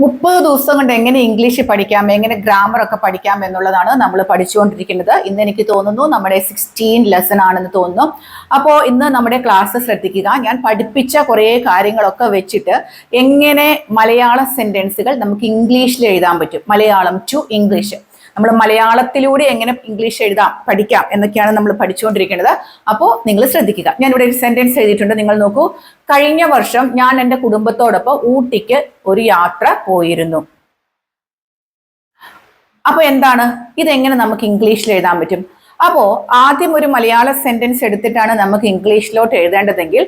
30 ദിവസം കൊണ്ട് എങ്ങനെ ഇംഗ്ലീഷ് പഠിക്കാം, എങ്ങനെ ഗ്രാമർ ഒക്കെ പഠിക്കാം എന്നുള്ളതാണ് നമ്മൾ പഠിച്ചുകൊണ്ടിരിക്കുന്നത്. ഇന്ന് എനിക്ക് തോന്നുന്നു നമ്മുടെ 16 ലെസൺ ആണെന്ന് തോന്നുന്നു. അപ്പോൾ ഇന്ന് നമ്മുടെ ക്ലാസ് ശ്രദ്ധിക്കുക. ഞാൻ പഠിപ്പിച്ച കുറേ കാര്യങ്ങളൊക്കെ വെച്ചിട്ട് എങ്ങനെ മലയാള സെന്റൻസുകൾ നമുക്ക് ഇംഗ്ലീഷിൽ എഴുതാൻ പറ്റും, മലയാളം ടു ഇംഗ്ലീഷ്. നമ്മൾ മലയാളത്തിലൂടെ എങ്ങനെ ഇംഗ്ലീഷ് എഴുതാം, പഠിക്കാം എന്നൊക്കെയാണ് നമ്മൾ പഠിച്ചുകൊണ്ടിരിക്കുന്നത്. അപ്പോൾ നിങ്ങൾ ശ്രദ്ധിക്കുക. ഞാനിവിടെ ഒരു സെന്റൻസ് എഴുതിയിട്ടുണ്ട്, നിങ്ങൾ നോക്കൂ. കഴിഞ്ഞ വർഷം ഞാൻ എൻ്റെ കുടുംബത്തോടൊപ്പം ഊട്ടിക്ക് ഒരു യാത്ര പോയിരുന്നു. അപ്പൊ എന്താണ് ഇതെങ്ങനെ നമുക്ക് ഇംഗ്ലീഷിൽ എഴുതാൻ പറ്റും? അപ്പോ ആദ്യം ഒരു മലയാള സെന്റൻസ് എടുത്തിട്ടാണ് നമുക്ക് ഇംഗ്ലീഷിലോട്ട് എഴുതേണ്ടതെങ്കിൽ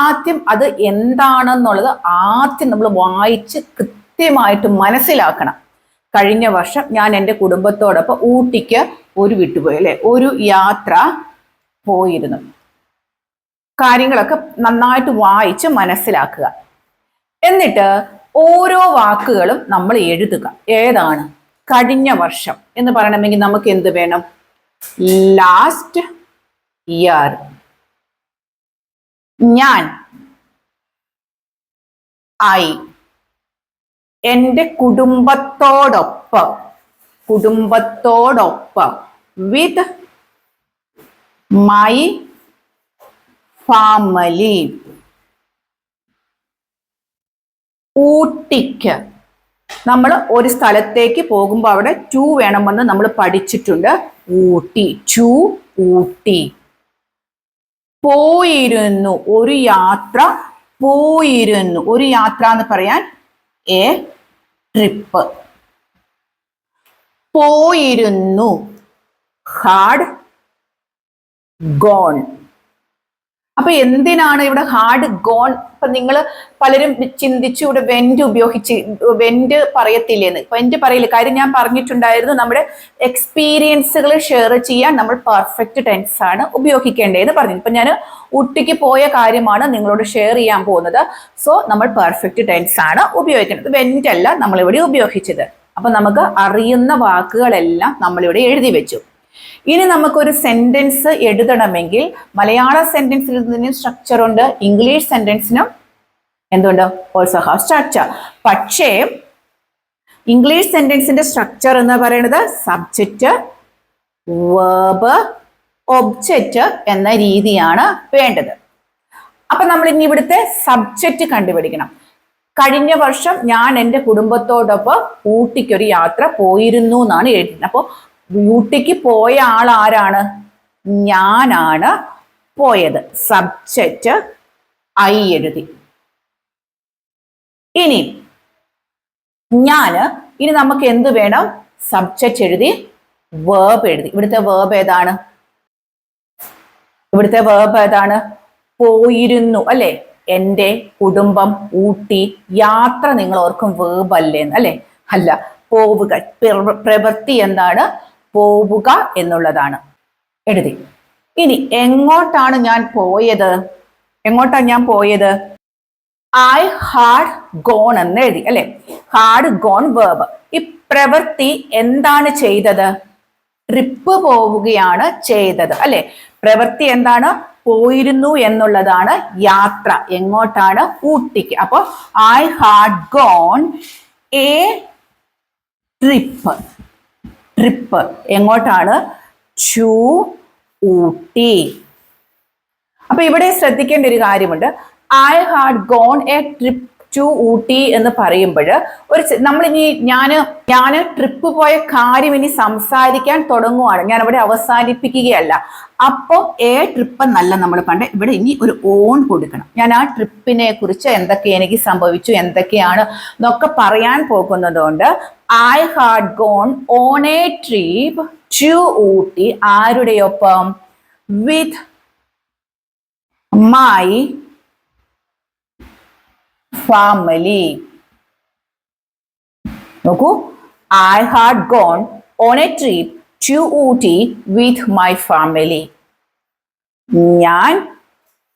ആദ്യം അത് എന്താണെന്നുള്ളത് ആദ്യം നമ്മൾ വായിച്ച് കൃത്യമായിട്ട് മനസ്സിലാക്കണം. കഴിഞ്ഞ വർഷം ഞാൻ എൻ്റെ കുടുംബത്തോടൊപ്പം ഊട്ടിക്ക് ഒരു വിട്ടുപോയി, അല്ലെ, ഒരു യാത്ര പോയിരുന്നു. കാര്യങ്ങളൊക്കെ നന്നായിട്ട് വായിച്ച് മനസ്സിലാക്കുക. എന്നിട്ട് ഓരോ വാക്കുകളും നമ്മൾ എഴുതുക. ഏതാണ്? കഴിഞ്ഞ വർഷം എന്ന് പറയണമെങ്കിൽ നമുക്ക് എന്ത് വേണം? Last year. ഞാൻ, ഐ. എൻ്റെ കുടുംബത്തോടൊപ്പം, വിത്ത് മൈ ഫാമിലി. ഊട്ടിക്ക് നമ്മൾ ഒരു സ്ഥലത്തേക്ക് പോകുമ്പോൾ അവിടെ ടു വേണമെന്ന് നമ്മൾ പഠിച്ചിട്ടുണ്ട്. ഊട്ടി, ടു ഊട്ടി. പോയിരുന്നു, ഒരു യാത്ര പോയിരുന്നു. ഒരു യാത്ര എന്ന് പറയാൻ എ ട്രിപ്പ്. പോയിരുന്നു, ഹാഡ് ഗോൺ. അപ്പൊ എന്തിനാണ് ഇവിടെ ഹാഡ് ഗോൺ? ഇപ്പൊ നിങ്ങൾ പലരും ചിന്തിച്ചു ഇവിടെ വെന്റ് ഉപയോഗിച്ച്, വെന്റ് പറയത്തില്ലേന്ന്. വെന്റ് പറയില്ല. കാര്യം ഞാൻ പറഞ്ഞിട്ടുണ്ടായിരുന്നു, നമ്മുടെ എക്സ്പീരിയൻസുകൾ ഷെയർ ചെയ്യാൻ നമ്മൾ പെർഫെക്റ്റ് ടെൻസ് ആണ് ഉപയോഗിക്കേണ്ടതെന്ന് പറഞ്ഞു. ഇപ്പൊ ഞാൻ ഊട്ടിക്ക് പോയ കാര്യമാണ് നിങ്ങളോട് ഷെയർ ചെയ്യാൻ പോകുന്നത്. സോ നമ്മൾ പെർഫെക്റ്റ് ടെൻസ് ആണ് ഉപയോഗിക്കുന്നത്, വെന്റ് അല്ല നമ്മളിവിടെ ഉപയോഗിച്ചത്. അപ്പൊ നമുക്ക് അറിയുന്ന വാക്കുകളെല്ലാം നമ്മളിവിടെ എഴുതി വെച്ചു. ഇനി നമുക്കൊരു സെന്റൻസ് എഴുതണമെങ്കിൽ മലയാള സെന്റൻസിൽ ഇതിനും സ്ട്രക്ചർ ഉണ്ട്, ഇംഗ്ലീഷ് സെന്റൻസിനും എന്തുണ്ട്? Also have structure. പക്ഷേ ഇംഗ്ലീഷ് സെന്റൻസിന്റെ സ്ട്രക്ചർ എന്ന് പറയുന്നത് സബ്ജക്റ്റ്, വേർബ്, ഒബ്ജക്റ്റ് എന്ന രീതിയാണ് വേണ്ടത്. അപ്പൊ നമ്മൾ ഇനി ഇവിടുത്തെ സബ്ജക്റ്റ് കണ്ടുപിടിക്കണം. കഴിഞ്ഞ വർഷം ഞാൻ എൻ്റെ കുടുംബത്തോടൊപ്പം ഊട്ടിക്കൊരു യാത്ര പോയിരുന്നു എന്നാണ് എഴുതുന്നത്. അപ്പോൾ ഊട്ടിക്ക് പോയ ആൾ ആരാണ്? ഞാനാണ് പോയത്. സബ്ജക്റ്റ് ഐ എഴുതി. ഇനി നമുക്ക് എന്ത് വേണം? സബ്ജക്റ്റ് എഴുതി, വേർബ് എഴുതി. ഇവിടുത്തെ വേർബ് ഏതാണ്? പോയിരുന്നു, അല്ലെ? എൻ്റെ കുടുംബം ഊട്ടി. യാത്ര നിങ്ങൾ ഓർക്കും വേർബ് അല്ലേന്ന്, അല്ലെ? അല്ല, പോവുക. പ്രവൃത്തി എന്താണ്? പോവുക എന്നുള്ളതാണ്. എഴുതി. ഇനി എങ്ങോട്ടാണ് ഞാൻ പോയത്? ഐ ഹാഡ് ഗോൺ എന്ന് എഴുതി, അല്ലെ? Had gone verb. ഈ പ്രവൃത്തി എന്താണ് ചെയ്തത്? ട്രിപ്പ് പോവുകയാണ് ചെയ്തത്, അല്ലെ? പ്രവൃത്തി എന്താണ്? പോയിരുന്നു എന്നുള്ളതാണ്. യാത്ര എങ്ങോട്ടാണ്? ഊട്ടിക്ക്. അപ്പൊ I had gone a trip. എങ്ങോട്ടാണ്? ടു ഊട്ടി. അപ്പൊ ഇവിടെ ശ്രദ്ധിക്കേണ്ട ഒരു കാര്യമുണ്ട്. I had gone a trip to Ooty എന്ന് പറയുമ്പോൾ നമ്മളിനി ഞാന് ട്രിപ്പ് പോയ കാര്യം ഇനി സംസാരിക്കാൻ തുടങ്ങുവാണ്. ഞാൻ അവിടെ അവസാനിപ്പിക്കുകയല്ല. അപ്പോൾ എ ട്രിപ്പ് എന്നല്ല നമ്മൾ പണ്ട്, ഇവിടെ ഇനി ഒരു ഓൺ കൊടുക്കണം. ഞാൻ ആ ട്രിപ്പിനെ കുറിച്ച് എന്തൊക്കെ എനിക്ക് സംഭവിച്ചു, എന്തൊക്കെയാണ് എന്നൊക്കെ പറയാൻ പോകുന്നതുകൊണ്ട് I had gone on a trip to Ooty. ആരുടെ ഒപ്പം? With my family. നോക്കൂ, I had gone on a trip to Ooty with my family. ഞാൻ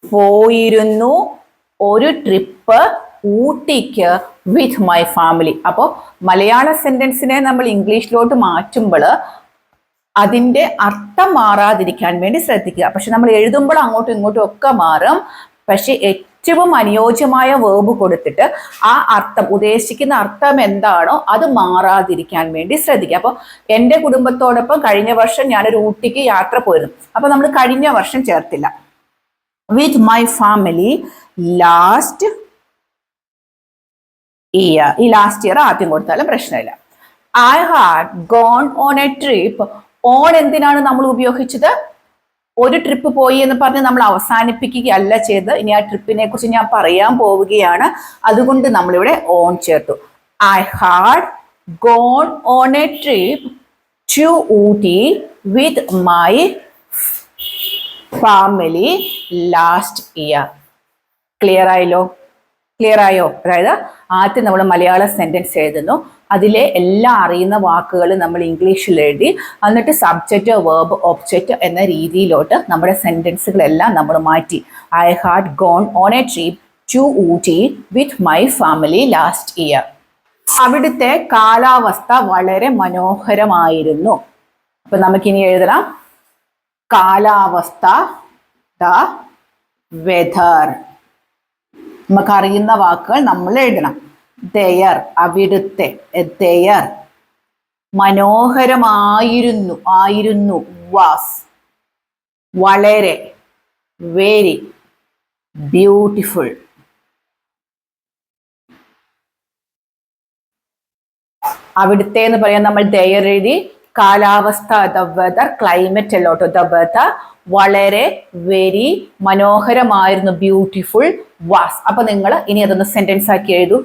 പോയിരുന്നു ഒരു ട്രിപ്പ് ഊട്ടിക്ക് വിത്ത് മൈ ഫാമിലി. അപ്പോൾ മലയാള സെന്റൻസിനെ നമ്മൾ ഇംഗ്ലീഷിലോട്ട് മാറ്റുമ്പോൾ അതിൻ്റെ അർത്ഥം മാറാതിരിക്കാൻ വേണ്ടി ശ്രദ്ധിക്കുക. പക്ഷെ നമ്മൾ എഴുതുമ്പോൾ അങ്ങോട്ടും ഇങ്ങോട്ടും ഒക്കെ മാറും. പക്ഷെ ഏറ്റവും അനുയോജ്യമായ വേർബ് കൊടുത്തിട്ട് ആ അർത്ഥം, ഉദ്ദേശിക്കുന്ന അർത്ഥം എന്താണോ അത് മാറാതിരിക്കാൻ വേണ്ടി ശ്രദ്ധിക്കുക. അപ്പോൾ എൻ്റെ കുടുംബത്തോടൊപ്പം കഴിഞ്ഞ വർഷം ഞാനൊരു ഊട്ടിക്ക് യാത്ര പോയിരുന്നു. അപ്പൊ നമ്മൾ കഴിഞ്ഞ വർഷം ചേർത്തില്ല. With my family last year. ഈ ലാസ്റ്റ് ഇയർ ആദ്യം കൊടുത്താലും പ്രശ്നമില്ല. I had gone on a trip. On എന്തിനാണ് നമ്മൾ ഉപയോഗിച്ചത്? ഒരു ട്രിപ്പ് പോയി എന്ന് പറഞ്ഞ് നമ്മൾ അവസാനിപ്പിക്കുകയല്ല ചെയ്ത്. ഇനി ആ ട്രിപ്പിനെ കുറിച്ച് ഞാൻ പറയാൻ പോവുകയാണ്. അതുകൊണ്ട് നമ്മളിവിടെ ഓൺ ചേർത്തു. I had gone on a trip to Ooty with my family last year. Clear ആയല്ലോ? ക്ലിയർ ആയോ? അതായത് ആദ്യം നമ്മൾ മലയാള സെന്റൻസ് എഴുതുന്നു, അതിലെ എല്ലാ അറിയുന്ന വാക്കുകൾ നമ്മൾ ഇംഗ്ലീഷിൽ എഴുതി, എന്നിട്ട് സബ്ജക്റ്റ്, വേർബ്, ഒബ്ജക്റ്റ് എന്ന രീതിയിലോട്ട് നമ്മുടെ സെന്റൻസുകളെല്ലാം നമ്മൾ മാറ്റി. I had gone on a trip to Ooty with my family last year. അവിടുത്തെ കാലാവസ്ഥ വളരെ മനോഹരമായിരുന്നു. അപ്പൊ നമുക്കിനി എഴുതണം കാലാവസ്ഥ, ദ വെദർ. നമുക്കറിയുന്ന വാക്കുകൾ നമ്മൾ എഴുതണം. ദയർ, അവിടുത്തെ, ദയർ. മനോഹരമായിരുന്നു, ആയിരുന്നു, വാസ്. വളരെ, വെരി, ബ്യൂട്ടിഫുൾ. അവിടുത്തെ എന്ന് പറയാൻ നമ്മൾ ദയർ എഴുതി. കാലാവസ്ഥ, ദ വെദർ, ക്ലൈമറ്റ് അല്ലോട്ടോ ദ വെദർ. വളരെ, വെരി, മനോഹരമായിരുന്നു, ബ്യൂട്ടിഫുൾ, വാസ്. അപ്പൊ നിങ്ങൾ ഇനി അതൊന്ന് സെന്റൻസ് ആക്കി എഴുതൂ.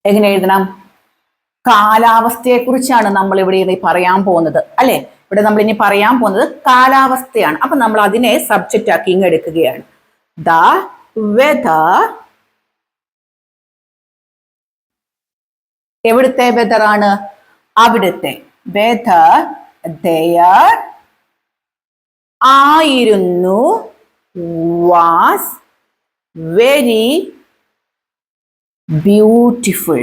എങ്ങനെ എഴുതണം? കാലാവസ്ഥയെ കുറിച്ചാണ് നമ്മൾ ഇവിടെ ഇനി പറയാൻ പോകുന്നത്, അല്ലെ? ഇവിടെ നമ്മൾ ഇനി പറയാൻ പോകുന്നത് കാലാവസ്ഥയാണ്. അപ്പൊ നമ്മൾ അതിനെ സബ്ജക്റ്റ് ആക്കി ഇങ്ങ് എടുക്കുകയാണ്. The weather. എവിടുത്തെ വെദർ ആണ്? അവിടുത്തെ. വെദർ, ദയർ, ആയിരുന്നു, was, very, beautiful.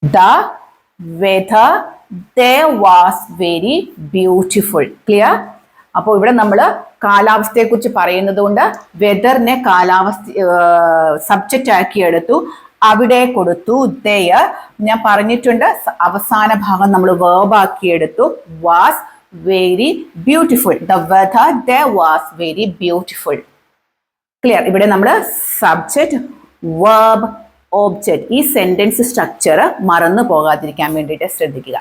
The weather there was very beautiful. Clear? അപ്പോൾ ഇവിടെ നമ്മൾ കാലാവസ്ഥയെ കുറിച്ച് പറയുന്നത് കൊണ്ട് വെദറിനെ കാലാവസ്ഥ സബ്ജക്റ്റ് ആക്കി എടുത്തു, അവിടെ കൊടുത്തു. there ഞാൻ പറഞ്ഞിട്ടുണ്ട്, അവസാന ഭാഗം നമ്മൾ വേർബ് ആക്കി എടുത്തു. was very beautiful. The weather there was very beautiful. Clear? ഇവിടെ നമ്മൾ സബ്ജക്റ്റ്, വേർബ്, ഒബ്ജക്റ്റ്, ഈ സെന്റൻസ് സ്ട്രക്ചർ മറന്നു പോകാതിരിക്കാൻ വേണ്ടിയിട്ട് ശ്രദ്ധിക്കുക.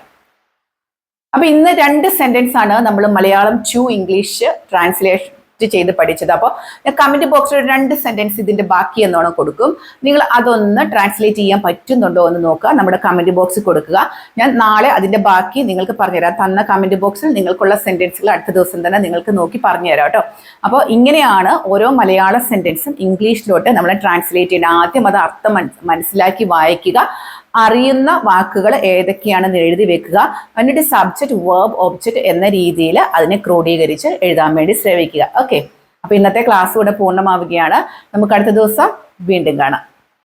അപ്പൊ ഇന്ന് 2 സെന്റൻസ് ആണ് നമ്മൾ മലയാളം ടു ഇംഗ്ലീഷ് ട്രാൻസ്ലേറ്റ് ചെയ്ത് പഠിച്ചത്. അപ്പോൾ ഞാൻ കമന്റ് ബോക്സിൽ 2 സെന്റൻസ് ഇതിന്റെ ബാക്കി എന്നോണം കൊടുക്കും. നിങ്ങൾ അതൊന്ന് ട്രാൻസ്ലേറ്റ് ചെയ്യാൻ പറ്റുന്നുണ്ടോ എന്ന് നോക്കുക, നമ്മുടെ കമന്റ് ബോക്സിൽ കൊടുക്കുക. ഞാൻ നാളെ അതിന്റെ ബാക്കി നിങ്ങൾക്ക് പറഞ്ഞുതരാം. തന്ന കമന്റ് ബോക്സിൽ നിങ്ങൾക്കുള്ള സെന്റൻസുകൾ അടുത്ത ദിവസം തന്നെ നിങ്ങൾക്ക് നോക്കി പറഞ്ഞുതരാം കേട്ടോ. അപ്പോൾ ഇങ്ങനെയാണ് ഓരോ മലയാള സെന്റൻസും ഇംഗ്ലീഷിലോട്ട് നമ്മൾ ട്രാൻസ്ലേറ്റ് ചെയ്യുന്നത്. ആദ്യം അത് അർത്ഥം മനസ്സിലാക്കി വായിക്കുക, അറിയുന്ന വാക്കുകൾ ഏതൊക്കെയാണെന്ന് എഴുതി വെക്കുക, എന്നിട്ട് സബ്ജക്റ്റ്, വേർബ്, ഒബ്ജക്റ്റ് എന്ന രീതിയിൽ അതിനെ ക്രോഡീകരിച്ച് എഴുതാൻ വേണ്ടി ശ്രമിക്കുക. ഓക്കെ, അപ്പൊ ഇന്നത്തെ ക്ലാസ് ഇവിടെ പൂർണ്ണമാവുകയാണ്. നമുക്ക് അടുത്ത ദിവസം വീണ്ടും കാണാം.